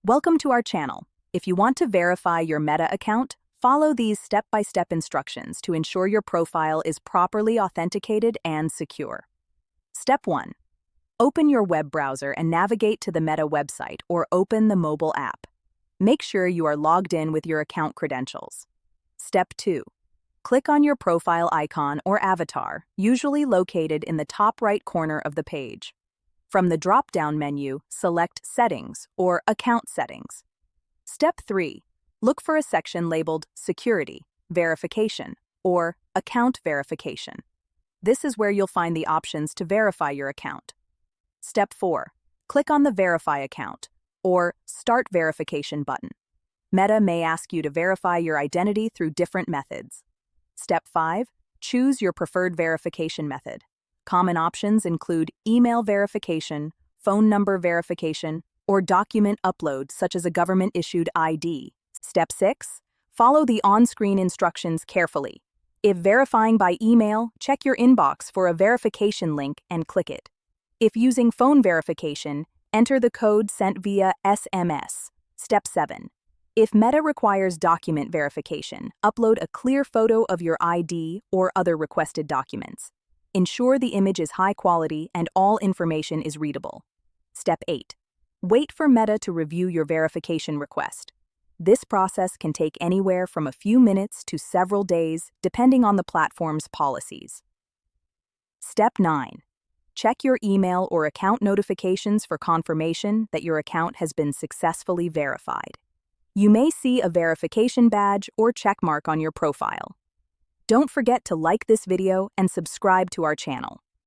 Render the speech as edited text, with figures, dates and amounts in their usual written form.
Welcome to our channel. If you want to verify your Meta account, follow these step-by-step instructions to ensure your profile is properly authenticated and secure. Step 1. Open your web browser and navigate to the Meta website or open the mobile app. Make sure you are logged in with your account credentials. Step 2. Click on your profile icon or avatar, usually located in the top right corner of the page. From the drop-down menu, select Settings or Account Settings. Step 3. Look for a section labeled Security, Verification, or Account Verification. This is where you'll find the options to verify your account. Step 4. Click on the Verify Account or Start Verification button. Meta may ask you to verify your identity through different methods. Step 5. Choose your preferred verification method. Common options include email verification, phone number verification, or document upload such as a government-issued ID. Step 6. Follow the on-screen instructions carefully. If verifying by email, check your inbox for a verification link and click it. If using phone verification, enter the code sent via SMS. Step 7. If Meta requires document verification, upload a clear photo of your ID or other requested documents. Ensure the image is high quality and all information is readable. Step 8. Wait for Meta to review your verification request. This process can take anywhere from a few minutes to several days, depending on the platform's policies. Step 9. Check your email or account notifications for confirmation that your account has been successfully verified. You may see a verification badge or checkmark on your profile. Don't forget to like this video and subscribe to our channel.